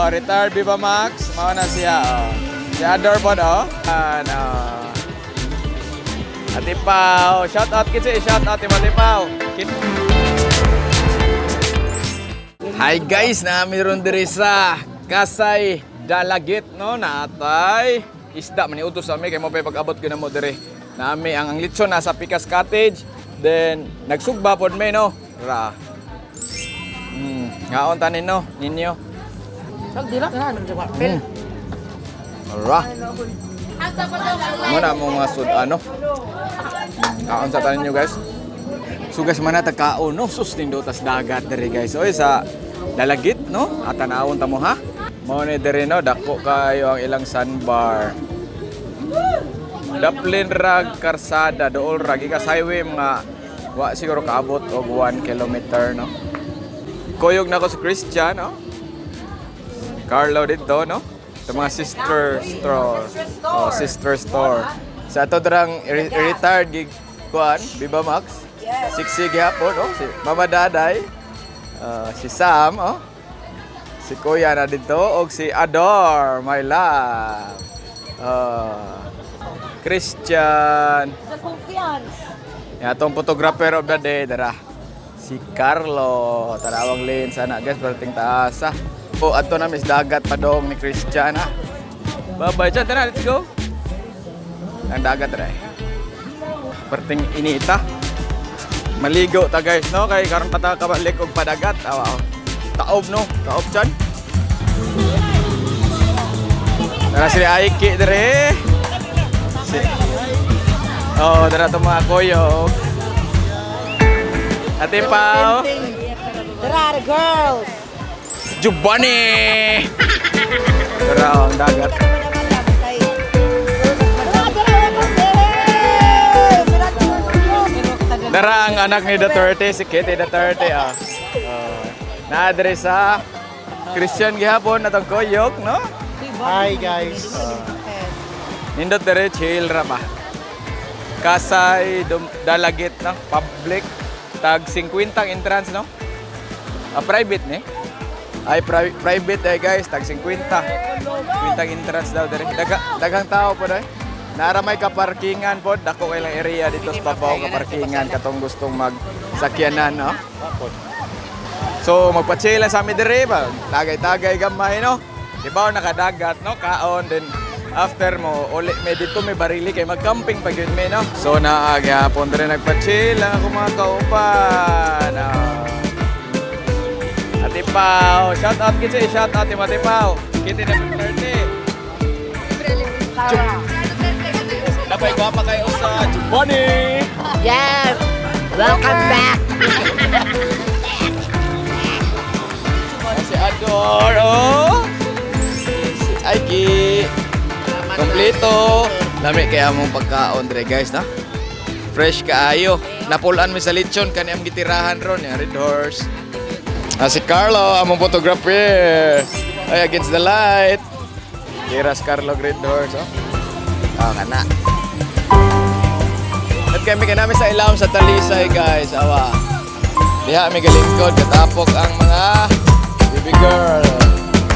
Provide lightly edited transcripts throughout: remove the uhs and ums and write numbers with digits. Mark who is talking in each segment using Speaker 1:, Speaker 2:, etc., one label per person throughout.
Speaker 1: retired Viva Max. Mao na siya, oh. Si Ador po, oh. Ano. Atipaw. Shout out kitsi, shout out Atipaw. Hi guys, mayroon diri sa Kasay Dalagit, no, natay isda maniutos sa kay mo pa pag-abot gyud mo diri. Nami ang litson nasa Picas Cottage, then nagsugba pod me, no. Ra. Ngaon tanin, no, ninyo.
Speaker 2: Di na na
Speaker 1: Ra. Muna mo mga sud ano. Kaon sa tanin nyo guys. Sugas man na tagkaon, no, sus nindotas dagat diri guys. Oy sa Dalagit, no, atanawon ta mo ha. Mao ni diri, no, dako kayo ang ilang sandbar. Daplin rag karsada dool rag ikas highway mga wa siguro kaabot og 1 kilometer, no. Kuyog na ko sa Christian, no. Carlo dito, no. Sa mga sister store. Oh, sister store. Sa ato drang retired gig kuan, Viva Max. Siksig hapon, no. Si Mama Daday. Si Sam, oh. Si Kuya na dito og si Ador, my love. Christian.
Speaker 2: Sa confiance.
Speaker 1: Yan atong photographer of the day, dara. Si Carlo. Tarawang lane sana guys, perting taasa. O adto na mis dagat pa dong ni Christian, ha. Bye-bye, chan, tara, let's go. Ang dagat dara. Perting inita. Maligo ta guys, no, kay karon pa ta kabalik og padagat. Aw. Taob, no, taob chan. Tara si Aiki dire. Oh, dara to mga koyog. Ate Pao.
Speaker 2: Dara the girls.
Speaker 1: Jubani. Dara ang dagat. Dara ang anak ni Duterte, si Kitty Duterte, ah. Naadre sa Christian gihapon na tong koyog, no?
Speaker 3: Hi guys.
Speaker 1: Nindot dire chill ra ba. Kasay Dalagit, no? Public tag 50 ang entrance, no? Private ni. Ay private ay guys, tag 50. 50 ang entrance daw dire. Daghang tao po dai. Naramay ka parkingan po, dako kay lang area dito sa Babaw ka parkingan katong gustong magsakyanan, no? So magpa-chill lang sa amin dire ba. Tagay-tagay gamay, no? Diba nakadagat, no? Kaon din. After mo, uli may dito may barili kay mag-camping pag yun may, no? So naagapon dire nagpa-chill lang ako mga kaupan. Ate Pao, shout out kitsi, shout out Ate Pao. Kitty na 30. Napay ko pa kayo sa Jubani.
Speaker 2: Yes. Welcome back.
Speaker 1: Si Ador, oh. Si Aiki. Kompleto. Lami kaya mong pagkaon dire guys, na. Fresh kaayo. Napulaan mi sa lechon kani am gitirahan ron, ya Red Horse. Si Carlo, among photographer. Ay, against the light. Kiras Carlo Red Horse, oh. Kana. At kami namin sa ilawom sa Talisay guys, awa. Diha mi galingkod katapok ang mga baby girl.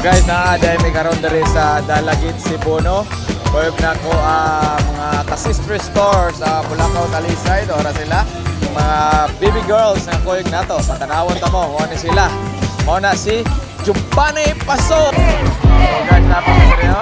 Speaker 1: Guys, dahil may karon diri sa Dalagit, Cebu, no. Pwede na ko mga ka-sister store sa Bulacau, Talisay. Dora sila. Yung mga baby girls na kuyog na to. Patanawon ta mo, ano sila. Muna si Jubani Paso. So guys, napakasari, no.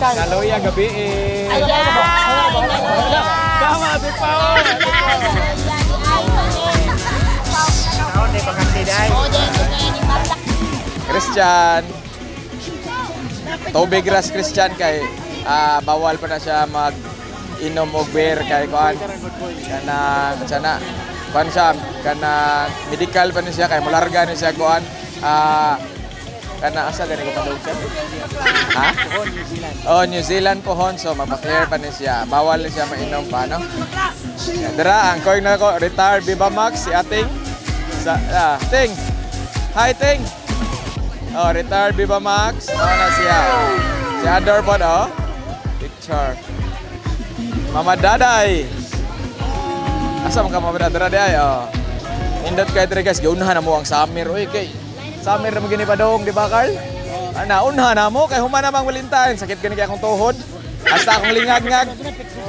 Speaker 1: Naloya gabi eh. Tama, Ate Pao. Christian. Tubig ras Christian kay bawal pa na siya mag-inom og beer kay kuan. Kana sana kuan siya kana medical pa ni siya kay mularga ni siya kuan. Kana asa gani ko padulog siya? Ha? Oh, New Zealand pohon, so mapaklear pa ni siya. Bawal ni siya mainom pa, no? Dara, ang koy na ko, retired Viva Max, si Ating. Ting! Hi, Ting! Oh, retired Viva Max. Oh, na siya. Si Ador po, oh. Picture. Mama Daday. Asa man ka Mama Daday, oh. Indot kay dire guys, gaunahan na mo ang Samir. Uy, kay Samir na magini pa dong, di ba Carl? Ana, unahan na mo kay human namang Valentine. Sakit gani kay akong tuhod. Hasta akong lingag-ngag.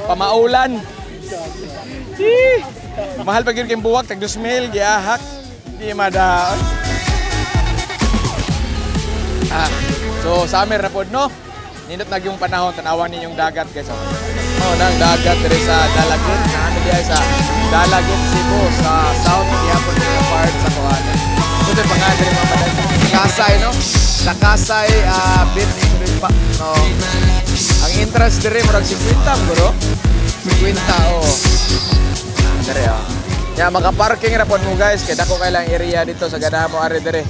Speaker 1: Pamaulan. Mahal pa gyud kay buwak tag 2,000 giahak. Di madaon. So summer na pod no. Nindot na yung panahon tanawan ninyong dagat guys. Oh, nang dagat diri sa Dalagit, ano diay sa Dalagit Cebu sa South Quiapo nga part sa Coana. So sa pangalan diri mga paday. Kasay no. Sa Kasay beach diri pa. No. Ang interest diri murag 50 bro. 50 oh. Dere oh. Ya maka-parking ra pod mo guys kay dako kay lang area dito sa ganahan mo ari dere.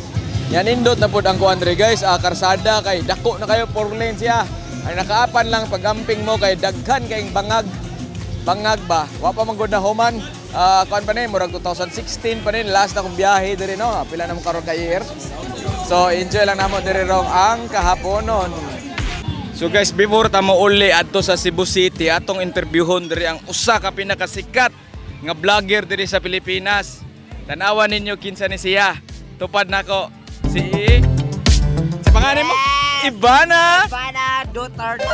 Speaker 1: Yan indot na pod ang kuan dere guys, karsada kay dako na kayo 4 lanes siya. Ay nakaapan lang pagamping mo kay daghan kayong bangag. Bangag ba? Wa pa man gud na human. Kuan pa ni murag 2016 pa ni last na kong biyahe dere no. Pila na mo karon ka year. So enjoy lang namo dere rong ang kahaponon. So guys, before ta mo uli adto sa Cebu City, atong interviewon diri ang usa ka pinakasikat nga vlogger diri sa Pilipinas. Tanawan ninyo kinsa ni siya. Tupad nako si pangalan mo? Ivana.
Speaker 2: Ivana Duterte.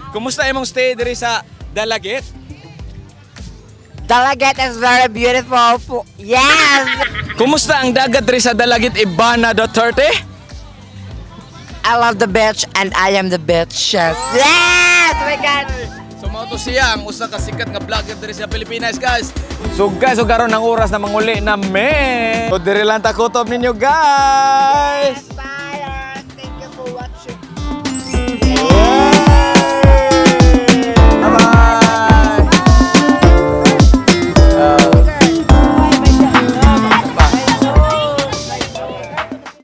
Speaker 1: Kumusta imong stay diri sa Dalagit?
Speaker 2: Dalaget is very beautiful. Yes!
Speaker 1: Kumusta ang dagat diri sa Dalagit, Ivana Duterte?
Speaker 2: I love the beach and I am the bitch. Yes! Yes! Oh my God!
Speaker 1: So mao to siya ang usa ka sikat nga vlogger diri sa Pilipinas guys. So guys, karon ang oras na manguli na me. So diri lang ta kutob ninyo guys.
Speaker 2: Bye! Thank you for watching.